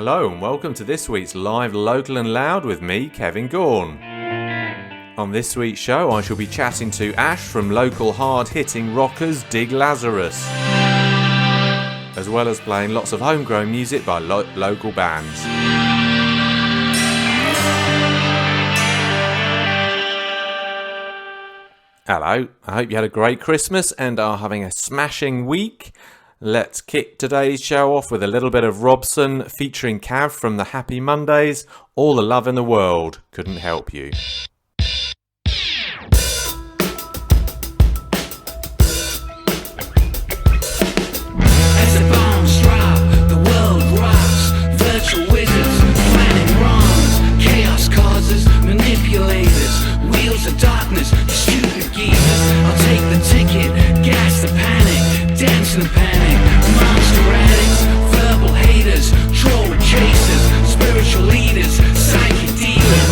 Hello and welcome to this week's Live Local and Loud with me, Kevin Gaughan. On this week's show I shall be chatting to Ash from local hard-hitting rockers Dig Lazarus, as well as playing lots of homegrown music by local bands. Hello, I hope you had a great Christmas and are having a smashing week. Let's kick today's show off with a little bit of Robson featuring Cav from the Happy Mondays. All the love in the world, couldn't help you. As the bombs drop, the world rocks. Virtual wizards, planning wrongs. Chaos causes, manipulators. Wheels of darkness, you stupid geezers. I'll take the ticket, gas the panic, dance in the panic. Monster addicts, verbal haters, troll chasers, spiritual leaders, psychic dealers.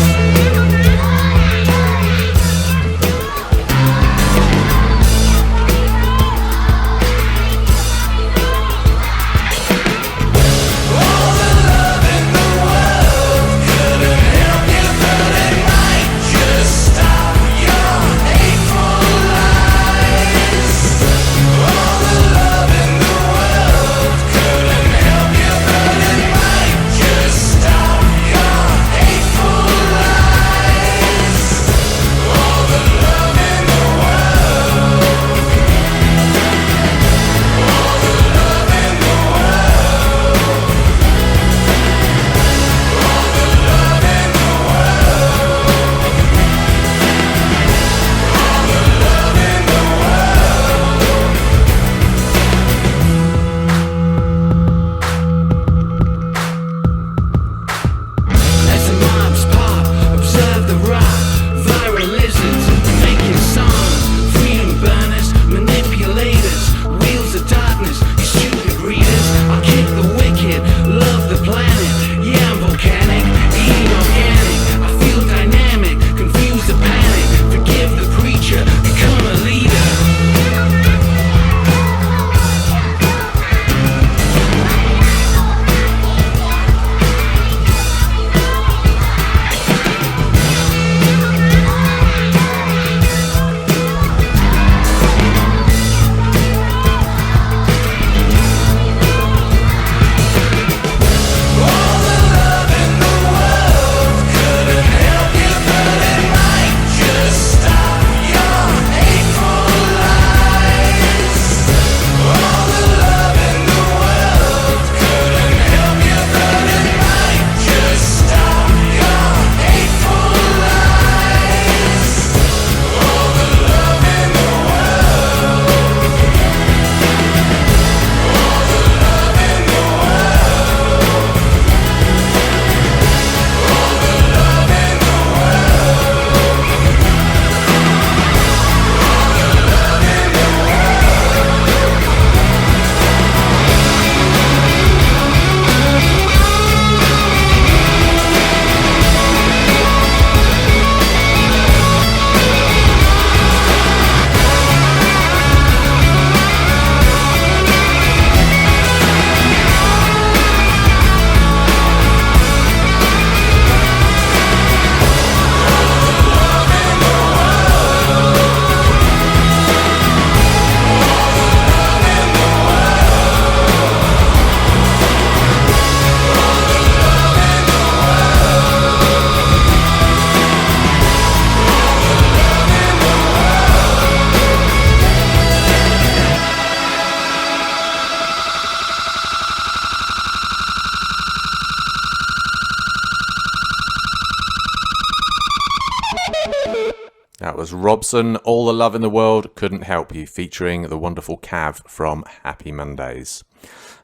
That was Robson, All the Love in the World, Couldn't Help You, featuring the wonderful Cav from Happy Mondays.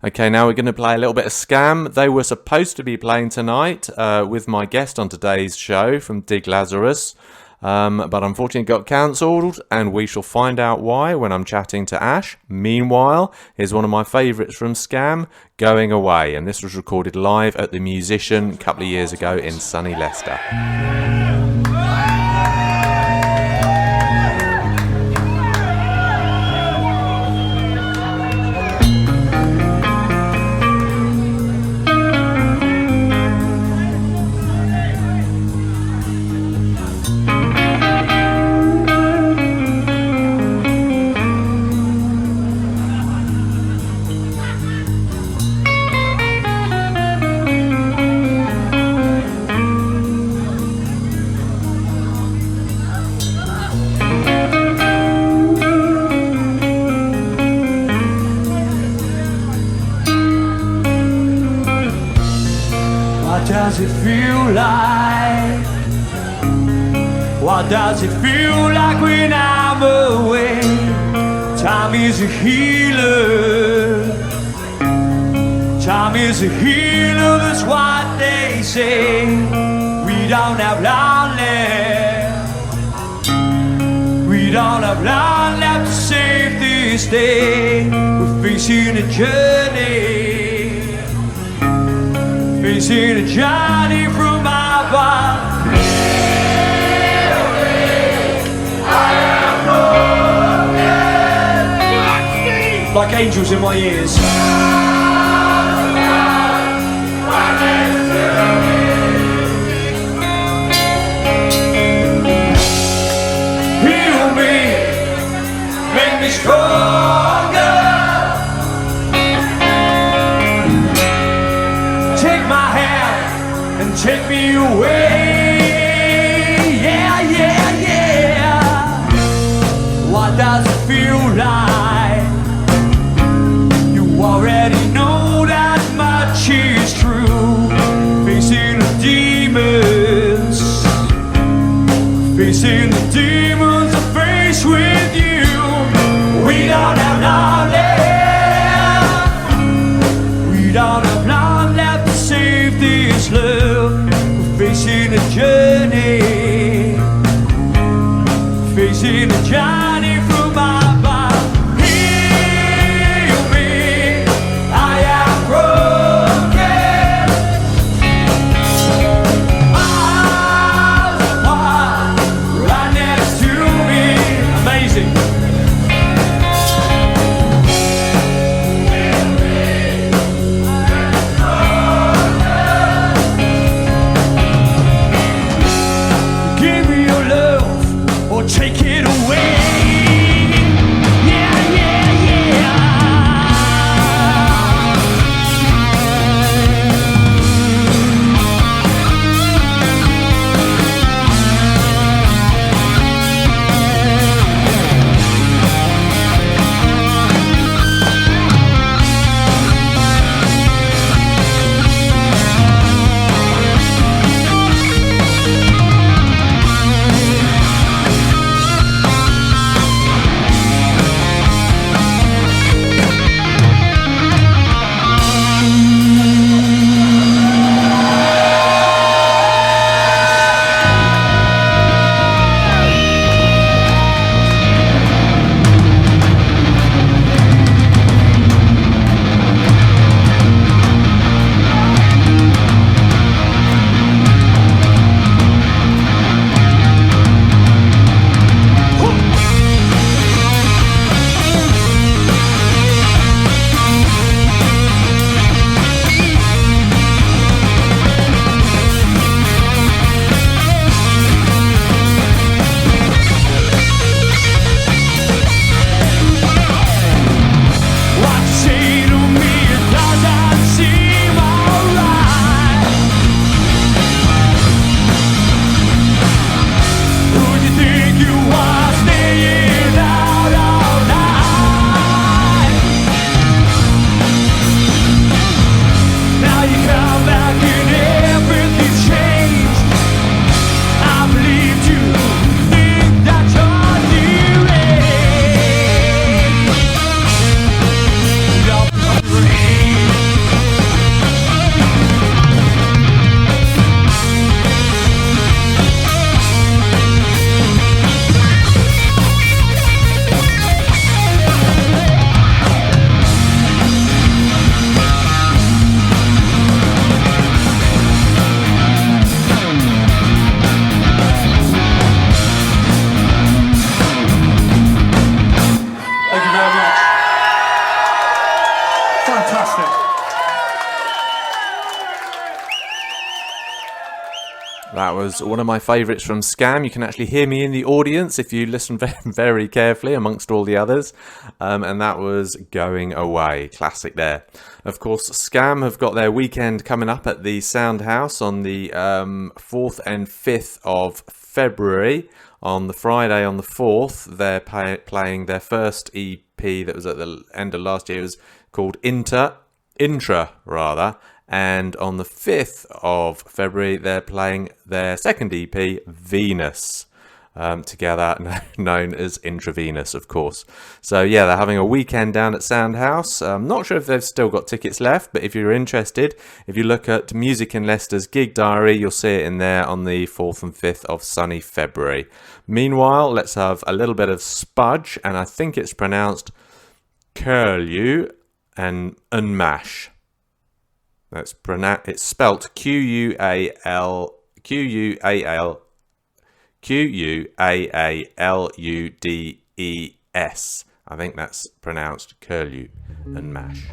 Okay, now we're going to play a little bit of Scam. They were supposed to be playing tonight with my guest on today's show from Dig Lazarus, but unfortunately got cancelled, and we shall find out why when I'm chatting to Ash. Meanwhile, here's one of my favourites from Scam, Going Away, and this was recorded live at the Musician a couple of years ago in sunny Leicester. What does it feel like? What does it feel like when I'm away? Time is a healer. Time is a healer, that's what they say. We don't have long left. We don't have long left to save this day. We're facing a journey. Facing a journey from our body. Like angels in my ears. Heal me, make me stronger. Take my hand and take me away. Yeah, yeah, yeah. What does it feel like? Already know that much is true. Facing the demons, facing the demons I face with you. We don't have long left. We don't have long left to save this love. We're facing a journey, facing a journey from our body. Take it away. Yeah, yeah, yeah. That was one of my favourites from Scam. You can actually hear me in the audience if you listen very, very carefully amongst all the others. And that was Going Away. Classic there. Of course, Scam have got their weekend coming up at the Sound House on the 4th and 5th of February. On the Friday, on the 4th, they're playing their first EP that was at the end of last year. It was called Intra, And on the 5th of February, they're playing their second EP, Venus, together, known as Intravenous, of course. So yeah, they're having a weekend down at Soundhouse. I'm not sure if they've still got tickets left, but if you're interested, if you look at Music in Leicester's gig diary, you'll see it in there on the 4th and 5th of sunny February. Meanwhile, let's have a little bit of Spudge, and I think it's pronounced Curlew and Unmash. It's spelt Quaaludes. I think that's pronounced Curlew and Mash.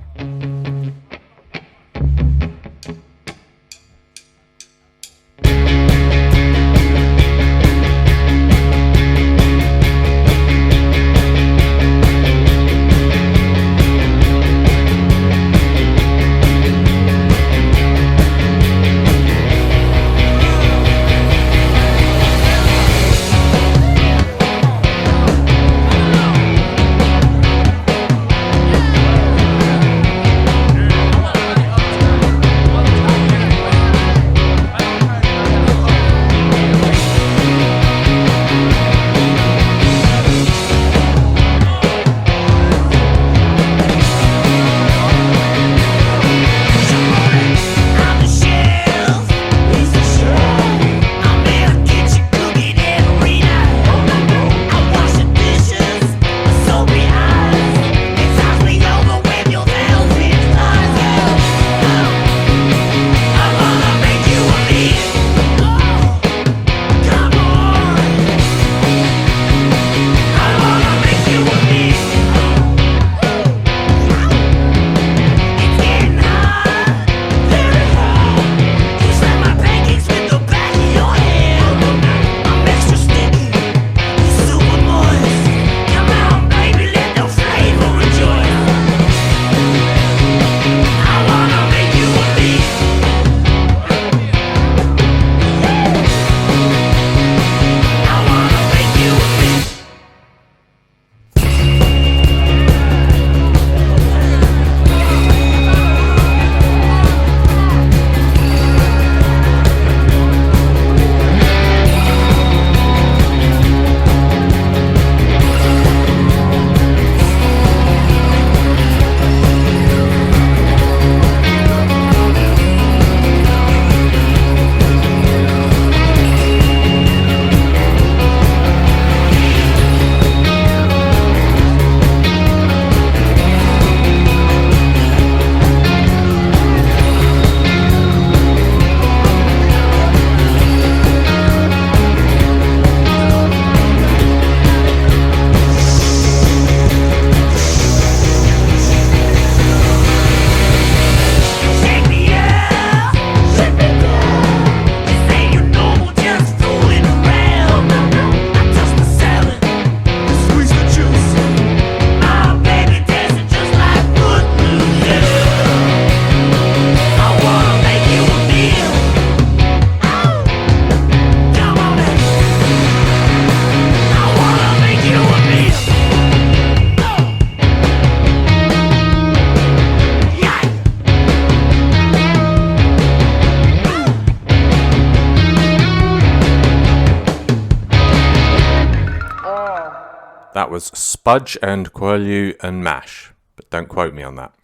That was Spudge and Quaalude and Mash, but don't quote me on that.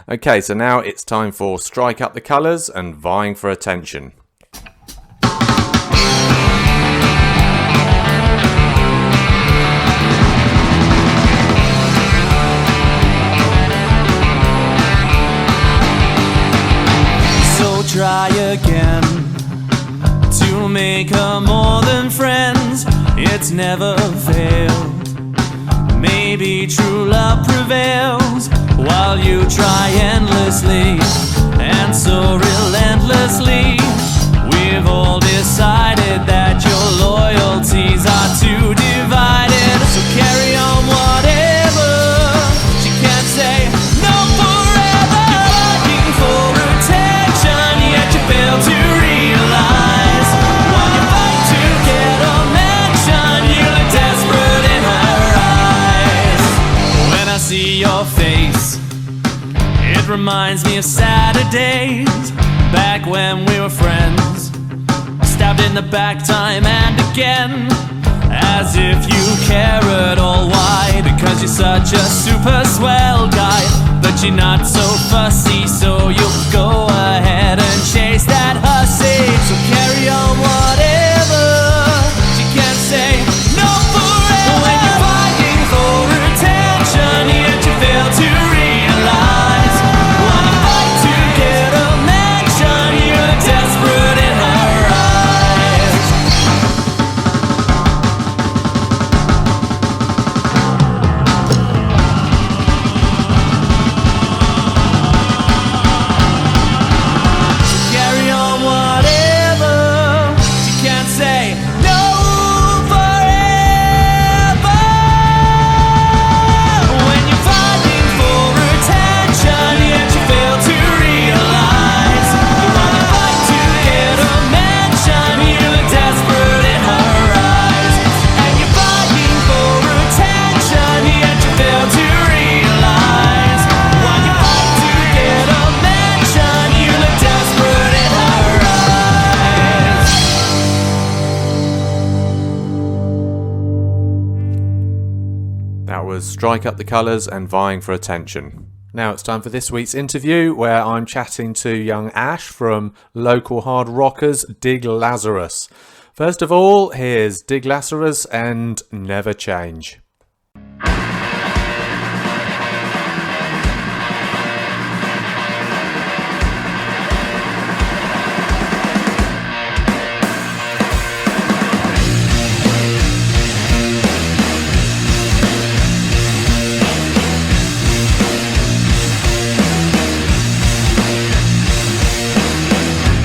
Okay, so now it's time for Strike Up the Colours and Vying for Attention. So try again to make her more than friends. It's never failed. Maybe true love prevails while you try endlessly and so relentlessly. We've all decided that your loyalties are too divided. So carry on whatever. She can't say no forever. Looking for attention, yet you fail to realize when you fight to get a mention, you look desperate in her eyes. When I see your face, it reminds me of Saturdays, back when we were friends. Stabbed in the back time and again, as if you care at all. Why? Because you're such a super swell guy, but you're not so fussy, so you'll go ahead and chase that hussy. So carry on whatever, you can't say no forever. When you're fighting for attention, yet you fail to realize, when you fight to get a mention, you're desperate in her eyes. Carry on whatever, you can't say no forever. When you're fighting for attention, yet you fail to realize, you wanna fight to get a mention, you're desperate in her eyes. And you're fighting for attention, yet you fail to realize, when you fight to get a mention, you look desperate in her eyes. That was Strike Up the Colours and Vying for Attention. Now it's time for this week's interview, where I'm chatting to young Ash from local hard rockers Dig Lazarus. First of all, here's Dig Lazarus and Never Change.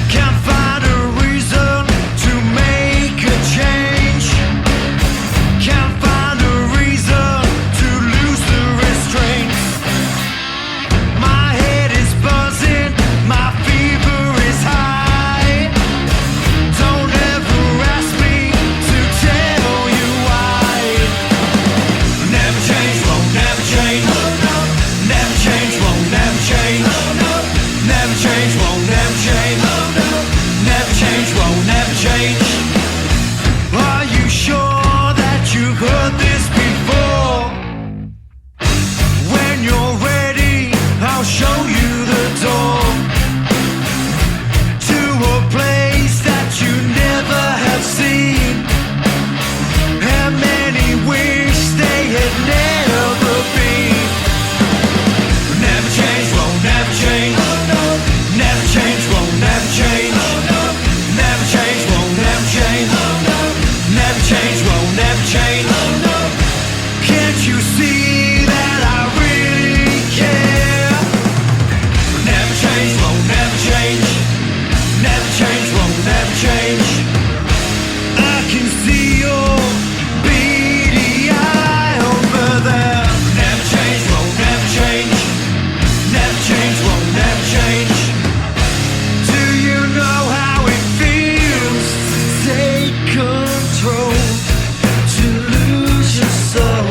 Can't find a reason to make a change. Can't find a reason to lose the restraint. My head is buzzing, my fever is high. Don't ever ask me to tell you why. Never change, won't never change. Never change, won't never change. Never change, won't never change. Never change, won't never change. Are you sure that you've heard this before? When you're ready, I'll show you the door to a place that you never have seen, and many wish they had never been. Never change, won't never change. Never change, won't never change. Never change, won't never change. Never change, won't never change. Can't you see that I really care? Never change, won't never change. Never change, won't never change. I can see your beady eye over there. Never change, won't never change. Never change, won't never change. Do you know how it feels to take control, to lose your soul,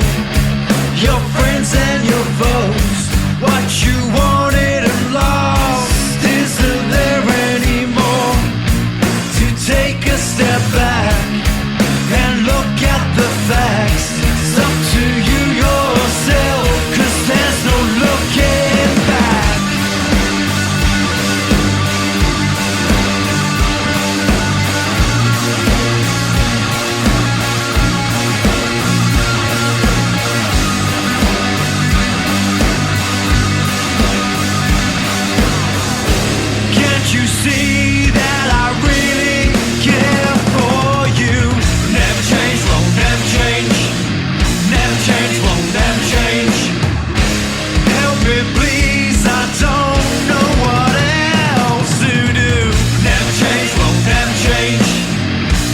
your friends and your foes? What you wanted and lost isn't there anymore. To take a step back and look at the facts. It's up to you yourself, 'cause there's no looking back. Can't you see that I really care for you? Never change, won't never change. Never change, won't never change. Help me please, I don't know what else to do. Never change, won't never change.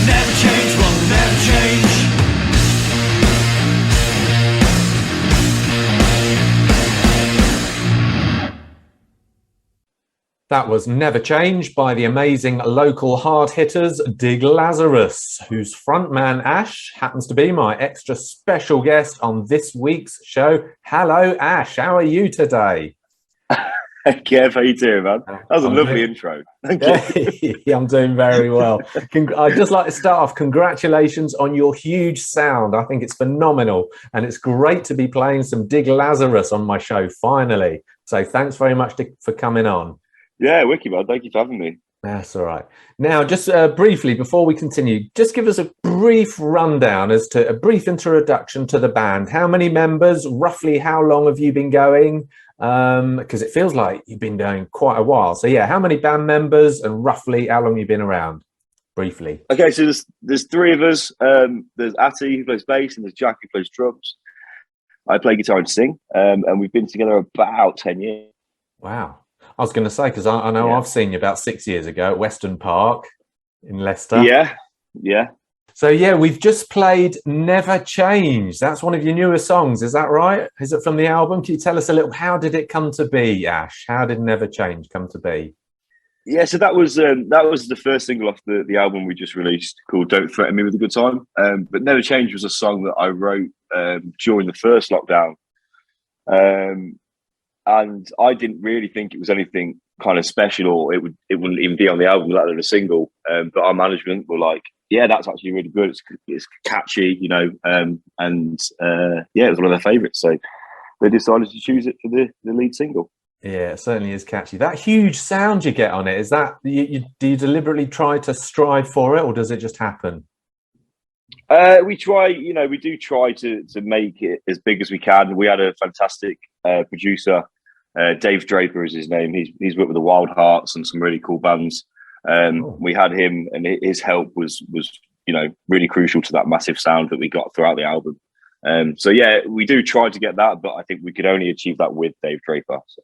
Never change, won't never change. That was Never Change by the amazing local hard hitters Dig Lazarus, whose frontman Ash happens to be my extra special guest on this week's show. Hello, Ash. How are you today? Kev, how you doing, man? That was a I'm lovely doing, intro. Thank you. yeah, I'm doing very well. I'd just like to start off. Congratulations on your huge sound. I think it's phenomenal. And it's great to be playing some Dig Lazarus on my show, finally. So thanks very much for coming on. Yeah, Wiki, man. Thank you for having me. That's all right. Now, just briefly, before we continue, just give us a brief rundown as to a brief introduction to the band. How many members? Roughly how long have you been going? Because it feels like you've been going quite a while. So yeah, how many band members and roughly how long you've been around? Briefly. Okay, so there's three of us. There's Atty who plays bass, and there's Jack who plays drums. I play guitar and sing, and we've been together about 10 years. Wow. I was going to say, because I know I've seen you about 6 years ago at Weston Park in Leicester. Yeah. So yeah, we've just played Never Change. That's one of your newer songs, is that right? Is it from the album? Can you tell us a little, how did it come to be, Ash? How did Never Change come to be? Yeah, so that was the first single off the album we just released, called "Don't Threaten Me with a Good Time." But "Never Change" was a song that I wrote during the first lockdown, and I didn't really think it was anything kind of special, or it wouldn't even be on the album, let alone a single. But our management were like, "Yeah, that's actually really good. It's catchy, you know." Yeah, it was one of their favourites, so they decided to choose it for the lead single. Yeah, it certainly is catchy. That huge sound you get on it, is that do you deliberately try to strive for it, or does it just happen? We do try to make it as big as we can. We had a fantastic producer, Dave Draper is his name. He's worked with the Wild Hearts and some really cool bands. We had him, and his help was really crucial to that massive sound that we got throughout the album. So yeah, we do try to get that, but I think we could only achieve that with Dave Draper. So.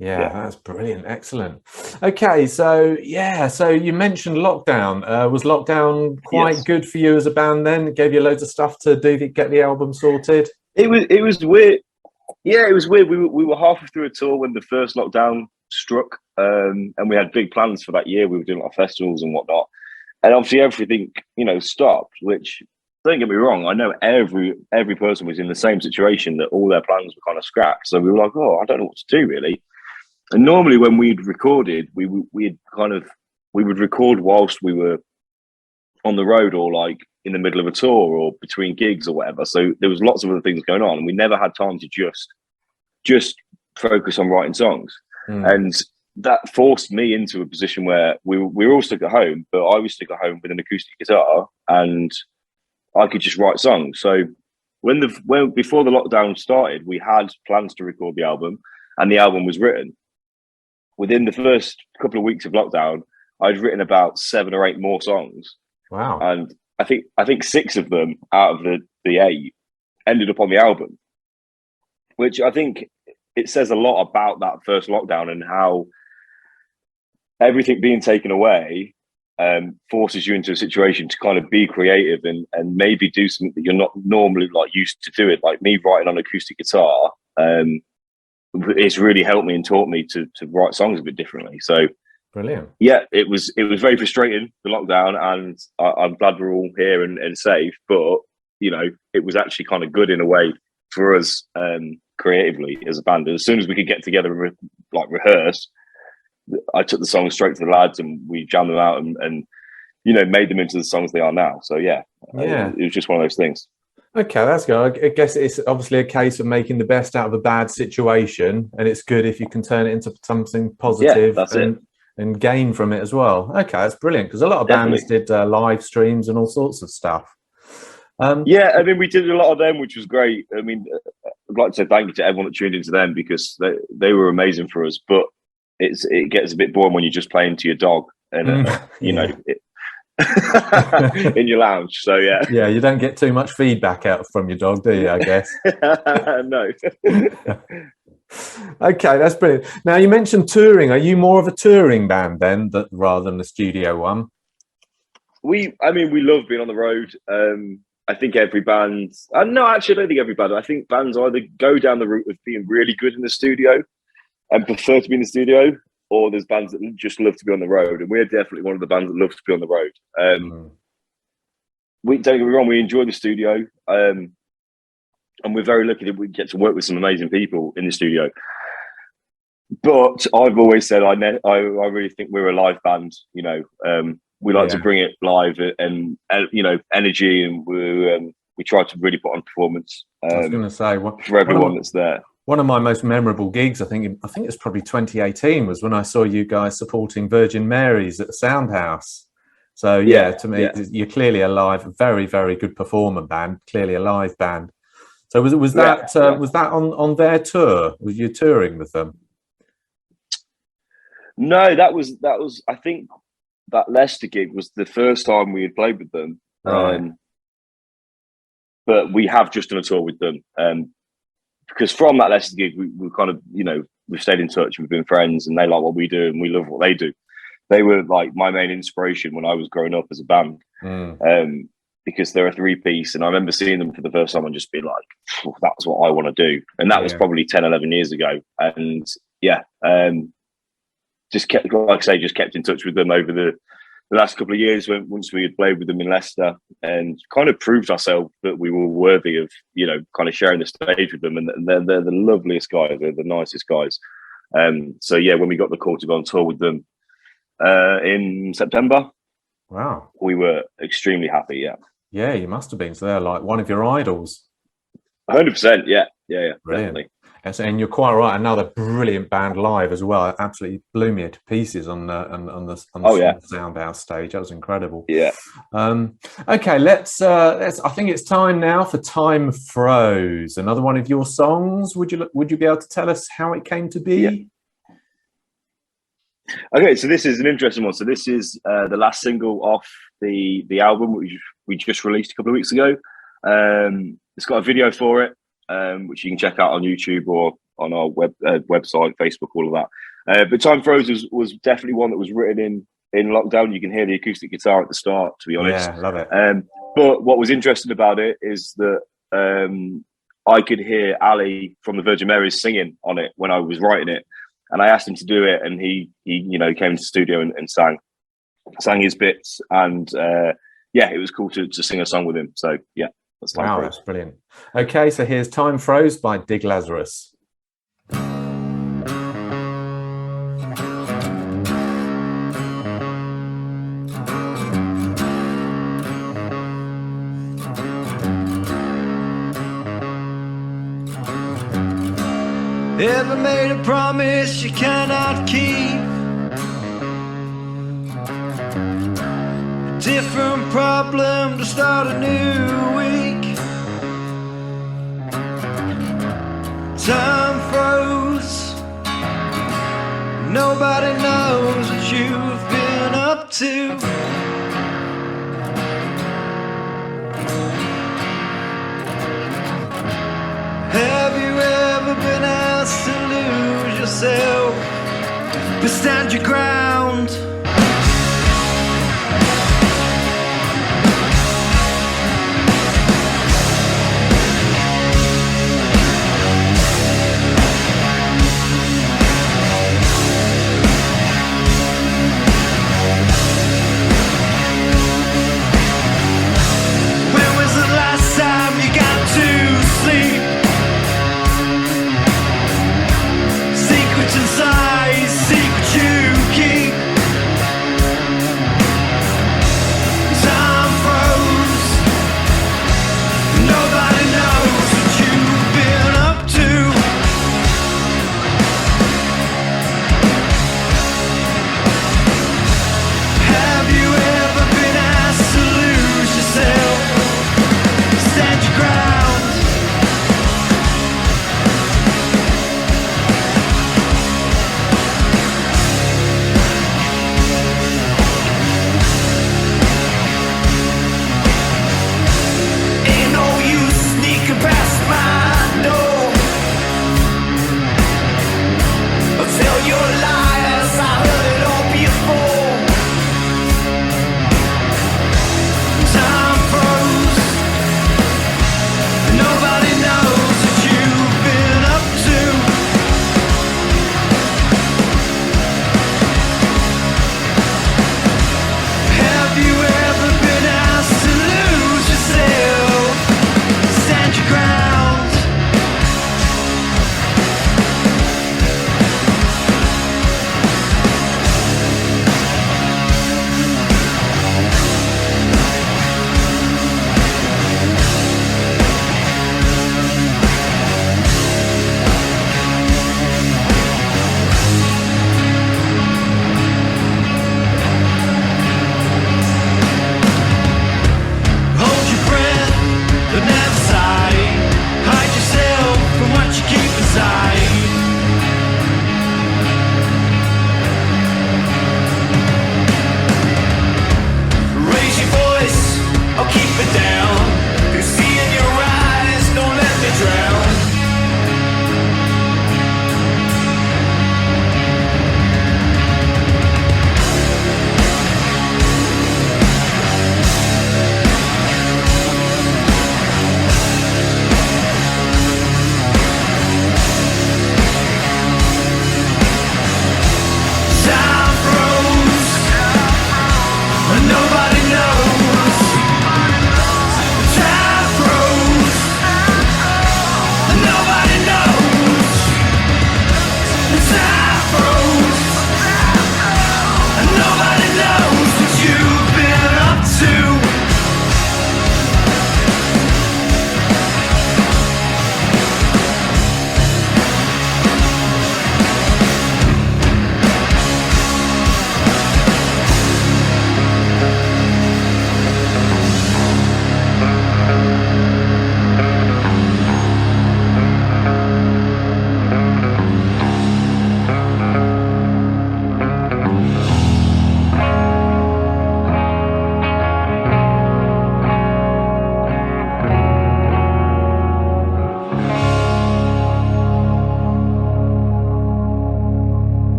Yeah, that's brilliant. Excellent. Okay, so you mentioned lockdown. Was lockdown quite good for you as a band then? It gave you loads of stuff to do to get the album sorted? It was weird. Yeah, it was weird. We were halfway through a tour when the first lockdown struck, and we had big plans for that year. We were doing a lot of festivals and whatnot. And obviously everything, stopped, which, don't get me wrong, I know every person was in the same situation, that all their plans were kind of scrapped. So we were like, I don't know what to do really. And normally when we'd recorded, we would record whilst we were on the road, or like in the middle of a tour, or between gigs or whatever. So there was lots of other things going on, and we never had time to just focus on writing songs. And that forced me into a position where we were all stuck at home, but I was stuck at home with an acoustic guitar, and I could just write songs. So before the lockdown started, we had plans to record the album, and the album was written. Within the first couple of weeks of lockdown, I'd written about 7 or 8 more songs. Wow. And I think 6 of them out of the 8 ended up on the album, which I think it says a lot about that first lockdown, and how everything being taken away forces you into a situation to kind of be creative and maybe do something that you're not normally used to do it. Like me writing on acoustic guitar, it's really helped me and taught me to write songs a bit differently. So brilliant. Yeah, it was very frustrating, the lockdown, and I'm glad we're all here and safe. But it was actually kind of good in a way for us creatively as a band. As soon as we could get together and rehearse, I took the songs straight to the lads, and we jammed them out and made them into the songs they are now. So yeah, it was just one of those things. Okay, that's good. I guess it's obviously a case of making the best out of a bad situation, and it's good if you can turn it into something positive and gain from it as well. Okay, that's brilliant, because a lot of bands did live streams and all sorts of stuff. Yeah, I mean, we did a lot of them, which was great. I mean, I'd like to say thank you to everyone that tuned into them, because they were amazing for us. But it gets a bit boring when you're just playing to your dog and in your lounge. So yeah, you don't get too much feedback out from your dog, do you? I guess. No. Okay, that's brilliant. Now, you mentioned touring. Are you more of a touring band then, rather than the studio one? We love being on the road. I think every band. No, actually, I don't think every band. I think bands either go down the route of being really good in the studio and prefer to be in the studio, or there's bands that just love to be on the road, and we're definitely one of the bands that loves to be on the road. We don't get me wrong, we enjoy the studio, and we're very lucky that we get to work with some amazing people in the studio. But I've always said I really think we're a live band. You know, we like to bring it live and you know, energy, and we try to really put on performance. I was going to say for everyone that's there. One of my most memorable gigs, I think it's probably 2018, was when I saw you guys supporting Virgin Mary's at the Soundhouse. So yeah, to me, you're clearly a live, very, very good performer band, clearly a live band. So was that on their tour? Was you touring with them? No, that was I think that Leicester gig was the first time we had played with them. Right. But we have just done a tour with them. Because from that Leicester gig, we kind of, you know, we've stayed in touch, we've been friends, and they like what we do and we love what they do. They were like my main inspiration when I was growing up as a band. Because they're a three-piece, and I remember seeing them for the first time and just being like, that's what I want to do. And that was probably 10, 11 years ago. And just kept, like I say, just kept in touch with them over the last couple of years once we had played with them in Leicester, and kind of proved ourselves that we were worthy of, you know, kind of sharing the stage with them. And they're the loveliest guys. They're the nicest guys. So yeah, when we got the call to go on tour with them in September, wow, we were extremely happy. Yeah, you must have been. So they're like one of your idols. 100%. Yeah, brilliant. definitely. And you're quite right. Another brilliant band live as well. It absolutely blew me to pieces on the Soundhouse stage. That was incredible. Yeah. Okay, let's. I think it's time now for Time Froze. Another one of your songs. Would you be able to tell us how it came to be? Yeah. Okay, so this is an interesting one. So this is the last single off the album which we just released a couple of weeks ago. It's got a video for it, which you can check out on YouTube or on our website, Facebook, all of that. But Time Froze was definitely one that was written in lockdown. You can hear the acoustic guitar at the start, to be honest. Yeah, love it. But what was interesting about it is that I could hear Ali from the Virgin Mary's singing on it when I was writing it. And I asked him to do it, and he you know, came into the studio and sang his bits. And it was cool to sing a song with him. So yeah. Wow, that's brilliant. Okay, so here's Time Froze by Dig Lazarus. Ever made a promise you cannot keep? A different problem to start a new week. Time froze. Nobody knows what you've been up to. Have you ever been asked to lose yourself, but stand your ground? When was the last time you got to sleep? Secrets inside, secrets you keep.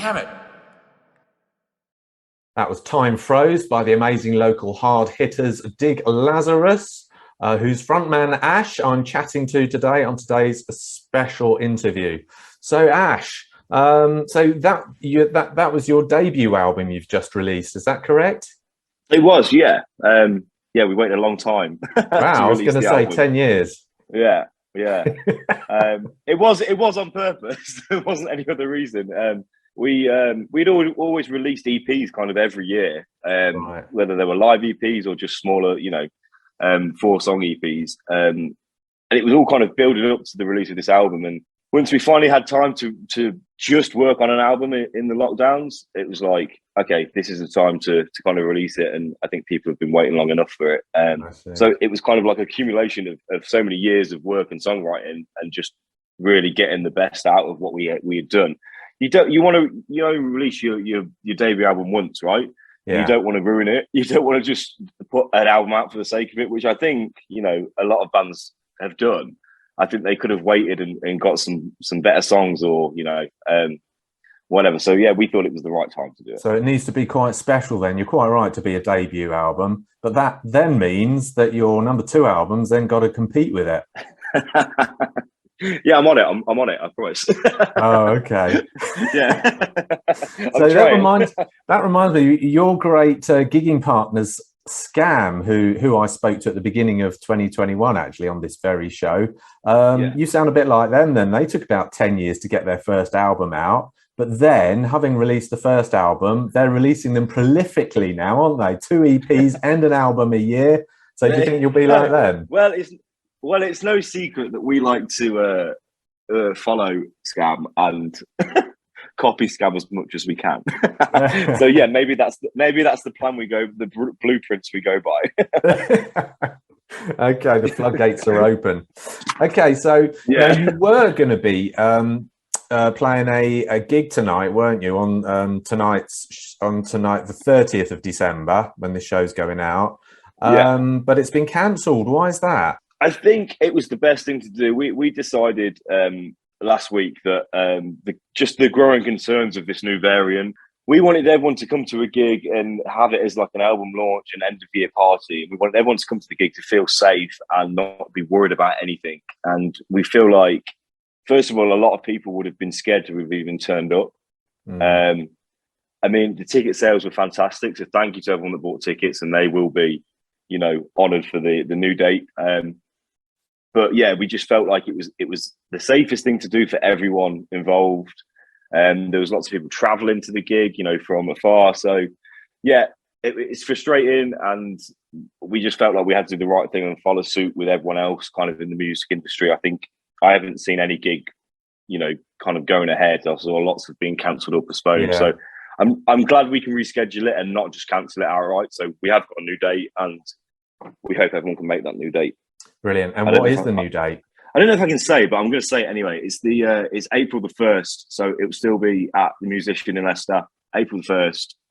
have it. That was Time Froze by the amazing local hard hitters Dig Lazarus, whose frontman Ash I'm chatting to today on today's special interview. So Ash, so that was your debut album you've just released, is that correct? It was, yeah. Yeah, we waited a long time. Wow, I was going to say album. 10 years. Yeah. It was on purpose. There wasn't any other reason. We'd always released EPs kind of every year, right. Whether they were live EPs or just smaller, 4-song EPs. And it was all kind of building up to the release of this album. And once we finally had time to just work on an album in the lockdowns, it was like, okay, this is the time to kind of release it. And I think people have been waiting long enough for it. So it was kind of like accumulation of so many years of work and songwriting and just really getting the best out of what we had done. You only release your debut album once, right? Yeah. You don't want to ruin it. You don't want to just put an album out for the sake of it, which I think, a lot of bands have done. I think they could have waited and got some better songs or, whatever. So, yeah, we thought it was the right time to do it. So it needs to be quite special then. You're quite right to be a debut album. But that then means that your number 2 album's then got to compete with it. Yeah, I'm on it. I'm on it. I promise. Oh, okay. Yeah. So that reminds me. Your great gigging partners, Scam, who I spoke to at the beginning of 2021, actually on this very show. You sound a bit like them. Then they took about 10 years to get their first album out, but then having released the first album, they're releasing them prolifically now, aren't they? 2 EPs and an album a year. So do you think you'll be like them? Well, it's no secret that we like to follow Scam and copy Scam as much as we can. So yeah, maybe that's the plan we go, the blueprints we go by. Okay, the floodgates are open. Okay, so now you were going to be playing a gig tonight, weren't you? On tonight, the 30th of December, when the show's going out. But it's been cancelled. Why is that? I think it was the best thing to do. We decided last week that just the growing concerns of this new variant, we wanted everyone to come to a gig and have it as like an album launch and end of year party. We wanted everyone to come to the gig to feel safe and not be worried about anything. And we feel like, first of all, a lot of people would have been scared to have even turned up. I mean, the ticket sales were fantastic. So thank you to everyone that bought tickets, and they will be, honoured for the new date. But yeah, we just felt like it was the safest thing to do for everyone involved. There was lots of people traveling to the gig, from afar. So yeah, it's frustrating, and we just felt like we had to do the right thing and follow suit with everyone else kind of in the music industry. I think I haven't seen any gig, kind of going ahead. I saw lots of being cancelled or postponed. Yeah. So I'm glad we can reschedule it and not just cancel it outright. So we have got a new date, and we hope everyone can make that new date. Brilliant. And what is the new date? I don't know if I can say, but I'm going to say it anyway. It's it's April the 1st, so it will still be at the Musician in Leicester. April the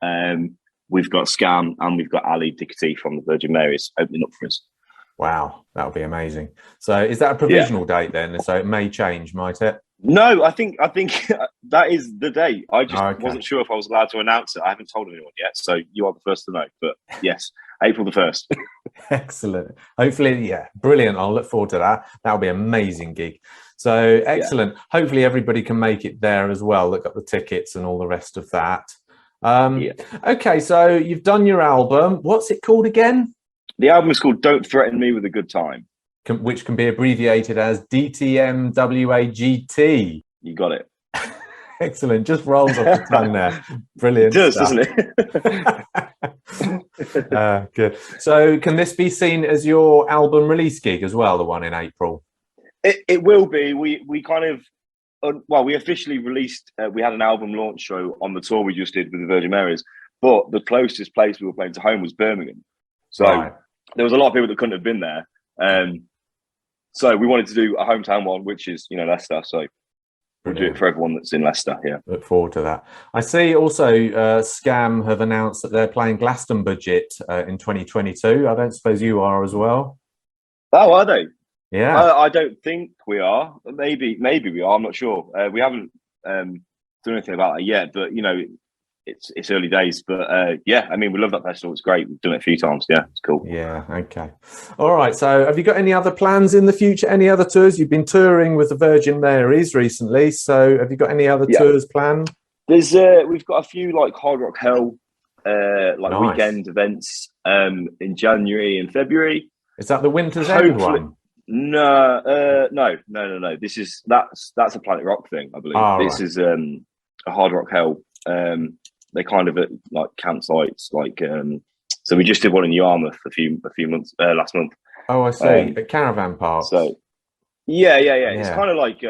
1st. We've got Scam and we've got Ali Dickety from the Virgin Mary's opening up for us. Wow, that would be amazing. So is that a provisional date then? So it may change, might it? No, I think that is the date. I just wasn't sure if I was allowed to announce it. I haven't told anyone yet, so you are the first to know. But yes, April the 1st. Excellent. Hopefully, brilliant. I'll look forward to that. That'll be an amazing gig. So excellent. Yeah. Hopefully everybody can make it there as well. Look up the tickets and all the rest of that. Okay, so you've done your album. What's it called again? The album is called Don't Threaten Me with a Good Time. Which can be abbreviated as DTMWAGT. You got it. Excellent. Just rolls off the tongue there. Brilliant. It does, doesn't it? Good. So can this be seen as your album release gig as well, the one in April? It will be. We kind of, we officially released, we had an album launch show on the tour we just did with the Virgin Mary's, but the closest place we were playing to home was Birmingham. So there was a lot of people that couldn't have been there. So we wanted to do a hometown one, which is, Leicester. So we'll do it for everyone that's in Leicester. Yeah. Look forward to that. I see also Scam have announced that they're playing Glastonbury in 2022. I don't suppose you are as well. Oh, are they? Yeah. I don't think we are. Maybe we are. I'm not sure. We haven't done anything about that yet, but you know, it's early days. But yeah, I mean, we love that festival. It's great. We've done it a few times. Yeah, it's cool. Yeah. Okay. All right. So, have you got any other plans in the future? Any other tours? You've been touring with the Virgin Marys recently. So, have you got any other tours planned? There's we've got a few like Hard Rock Hell weekend events in January and February. Is that the Winter's End one? No. That's a Planet Rock thing, I believe. This is a Hard Rock Hell. They kind of at like campsites, like so we just did one in Yarmouth a few months last month. Oh, I see. At caravan parks. So yeah. It's kind of like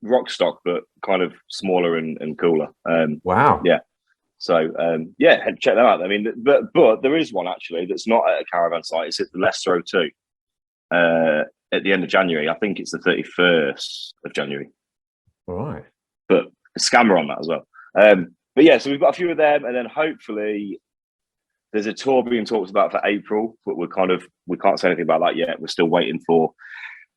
rock stock, but kind of smaller and cooler. Wow. Yeah. So check them out. I mean, but there is one actually that's not at a caravan site. It's at the Leicester O2 at the end of January. I think it's the 31st of January. All right. But a scammer on that as well. But yeah, so we've got a few of them, and then hopefully there's a tour being talked about for April, but we can't say anything about that yet. We're still waiting for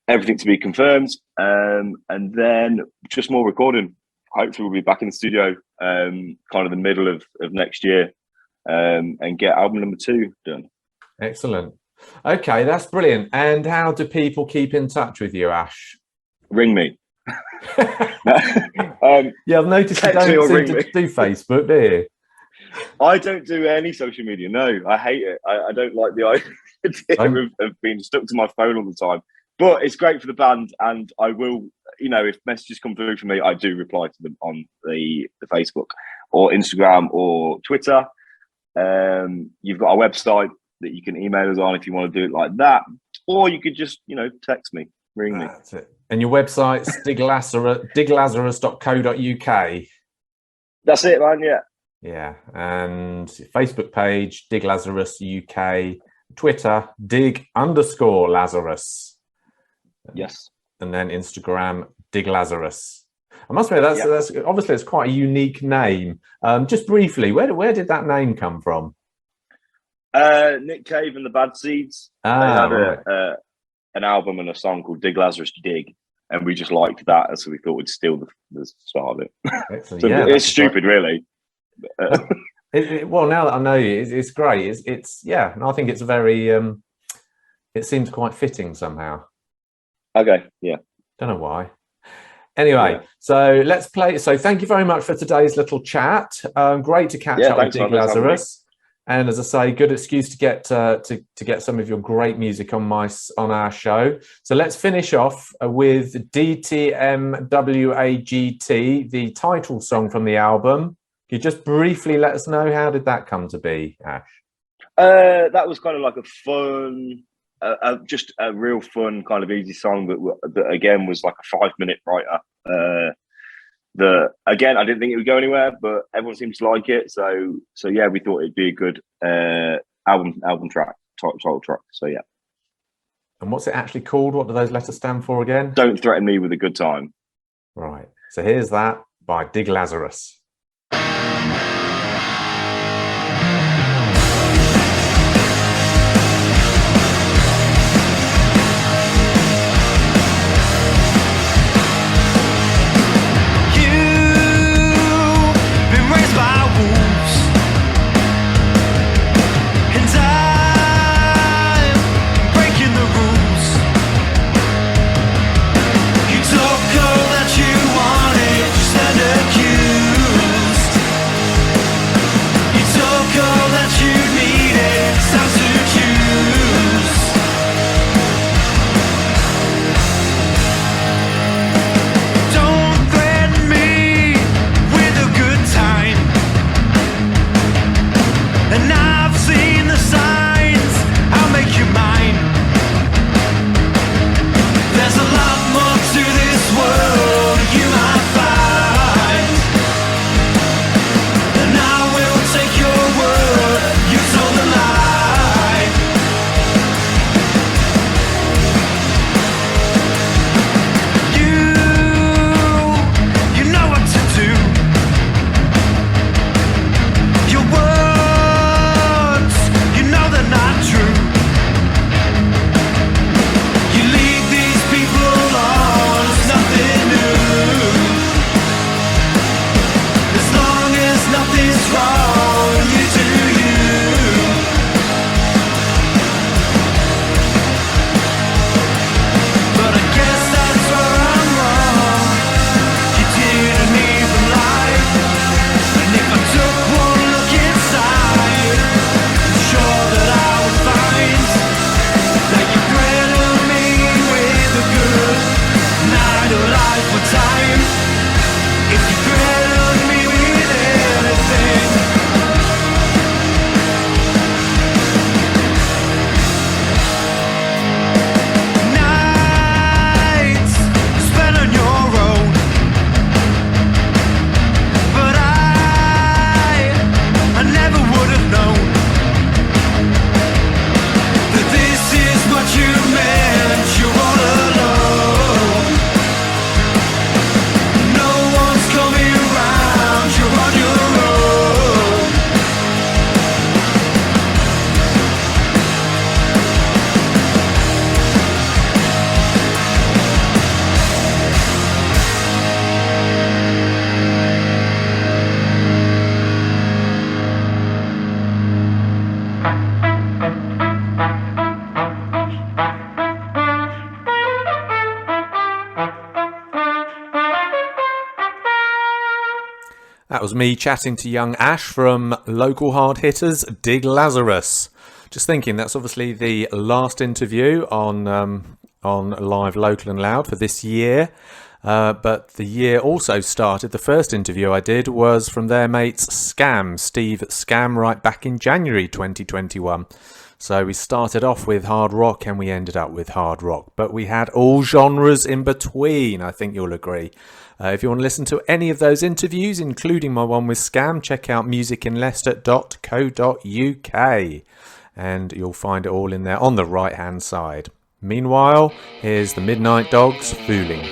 everything to be confirmed, and then just more recording. Hopefully we'll be back in the studio kind of the middle of next year, and get album number 2 done. Excellent. Okay, that's brilliant. And how do people keep in touch with you, Ash? Ring me. Yeah, I've noticed you don't seem to do Facebook, do you? I don't do any social media. No, I hate it. I don't like the idea of being stuck to my phone all the time. But it's great for the band, and I will, you know, if messages come through for me, I do reply to them on the Facebook or Instagram or Twitter. You've got our website that you can email us on if you want to do it like that, or you could just, you know, text me, ring me. That's it. And your website's diglazarus.co.uk. That's it, man. Yeah. Yeah, and Facebook page Dig Lazarus UK, Twitter Dig_Lazarus. Yes. And then Instagram Dig Lazarus. I must admit that's obviously it's quite a unique name. Just briefly, where did that name come from? Nick Cave and the Bad Seeds. They had an album and a song called Dig Lazarus Dig, and we just liked that, and so we thought we'd steal the start of it. Excellent. So it's stupid, really. Well, now that I know you, it's great. It's and I think it's very. It seems quite fitting somehow. Okay. Yeah. Don't know why. Anyway, so let's play. So thank you very much for today's little chat. Great to catch up with Dig Lazarus. And as I say, good excuse to get to get some of your great music on our show. So let's finish off with DTMWAGT, the title song from the album. Can you just briefly let us know how did that come to be, Ash? That was kind of like a fun, just a real fun kind of easy song that again was like a 5-minute writer. Again, I didn't think it would go anywhere, but everyone seems to like it. So yeah, we thought it'd be a good album track, title track. So yeah. And what's it actually called? What do those letters stand for again? Don't Threaten Me with a Good Time. Right. So here's that by Dig Lazarus. You took all that you wanted, just and accused. That was me chatting to young Ash from local hard hitters Dig Lazarus. Just thinking, that's obviously the last interview on Live Local and Loud for this year. But the year also started, the first interview I did was from their mates Scam, Steve Scam, right back in January 2021. So we started off with hard rock and we ended up with hard rock. But we had all genres in between, I think you'll agree. If you want to listen to any of those interviews, including my one with Scam, check out musicinleicester.co.uk and you'll find it all in there on the right hand side. Meanwhile, here's the Midnight Dogs Fooling.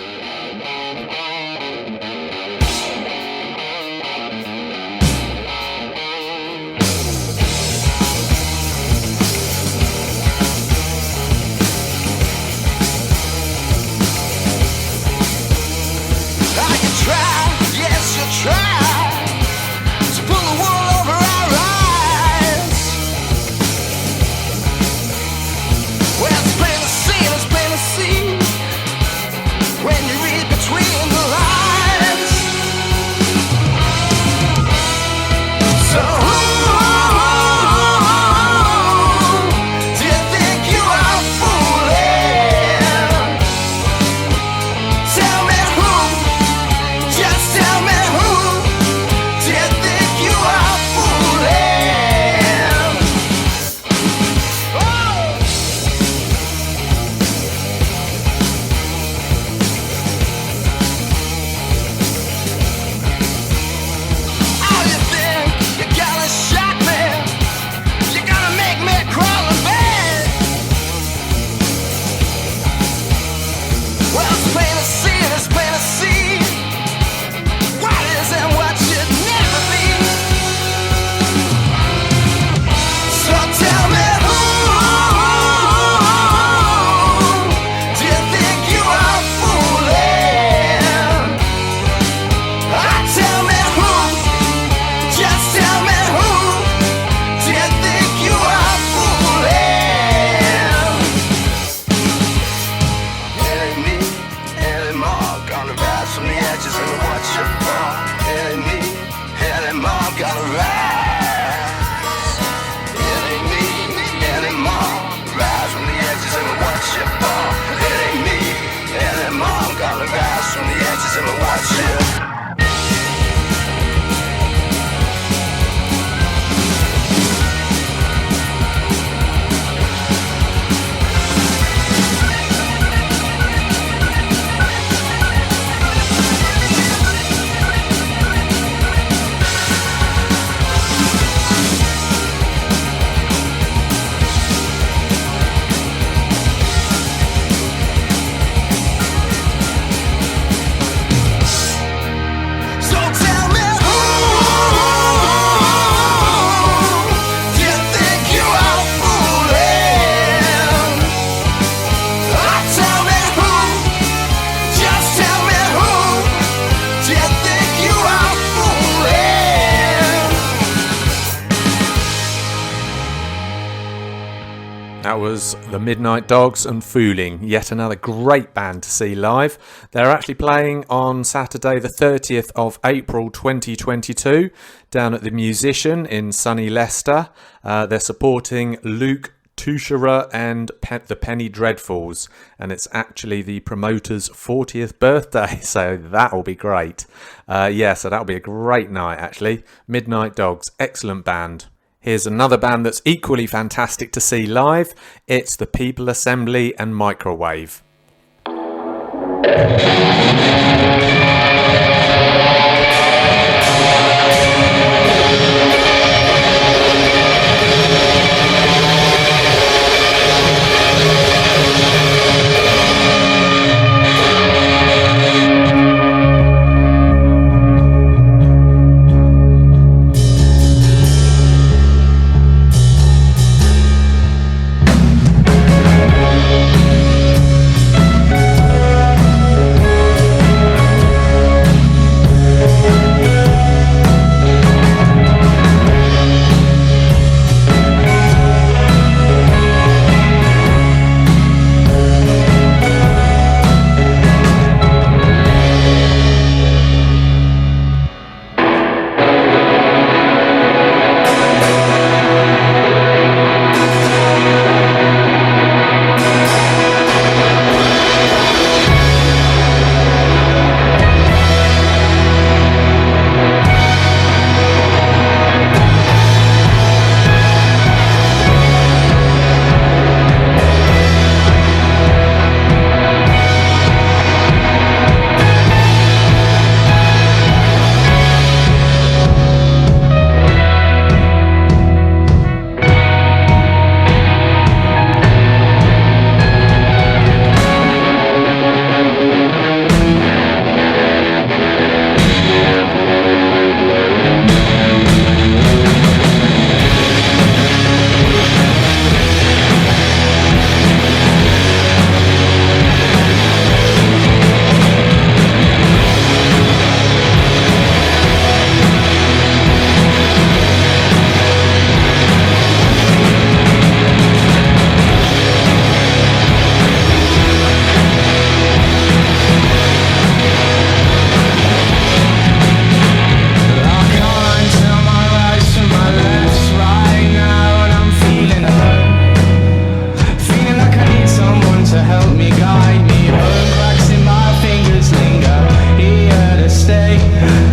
That was the Midnight Dogs and Fooling, yet another great band to see live. They're actually playing on Saturday the 30th of April 2022 down at the Musician in sunny Leicester. They're supporting Luke Tushera and the Penny Dreadfuls, and it's actually the promoter's 40th birthday, so that'll be great. So that'll be a great night actually. Midnight Dogs, excellent band. Here's another band that's equally fantastic to see live. It's the People Assembly and Microwave.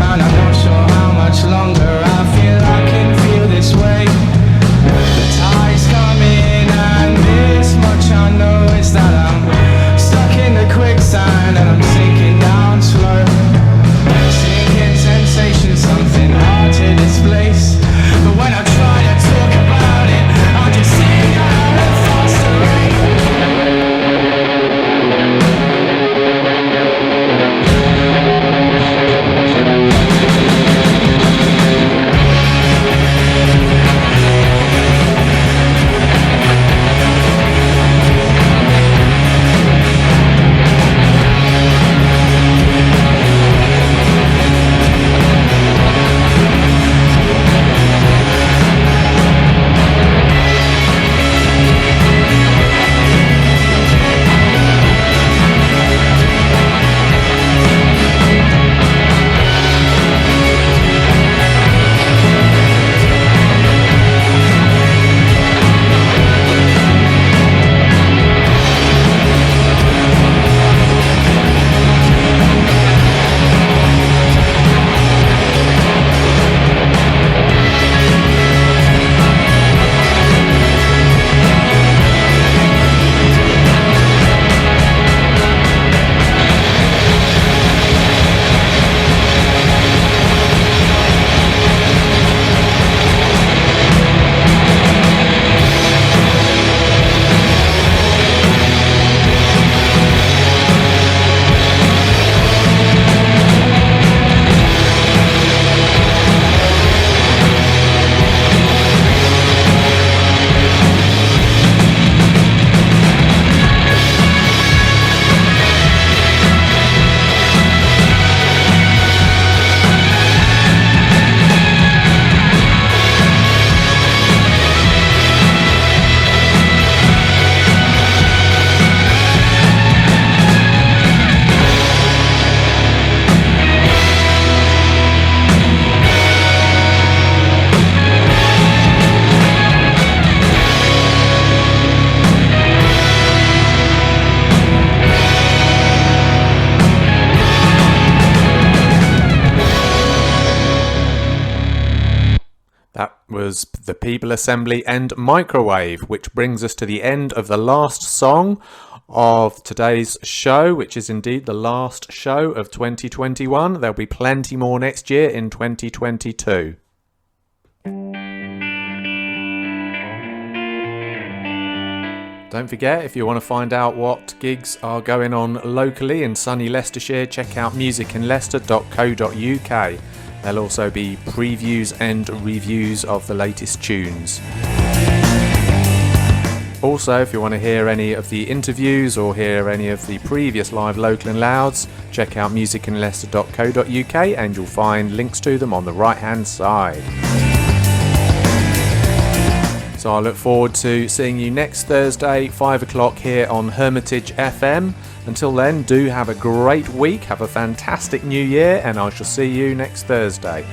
and I'm not sure how much longer I feel I can feel this way. The tide's coming, and this much I know is that I'm stuck in the quicksand and I'm sinking down slow. Sinking sensation, something hard to displace. But when I try to talk about it, I just sing at a faster rate. Was the People Assembly and Microwave, which brings us to the end of the last song of today's show, which is indeed the last show of 2021. There'll be plenty more next year in 2022. Don't forget, if you want to find out what gigs are going on locally in sunny Leicestershire, check out musicinleicester.co.uk. There'll also be previews and reviews of the latest tunes. Also, if you want to hear any of the interviews or hear any of the previous live local and louds, check out musicinleicester.co.uk and you'll find links to them on the right hand side. So I look forward to seeing you next Thursday, 5 o'clock here on Hermitage FM. Until then, do have a great week, have a fantastic new year, and I shall see you next Thursday.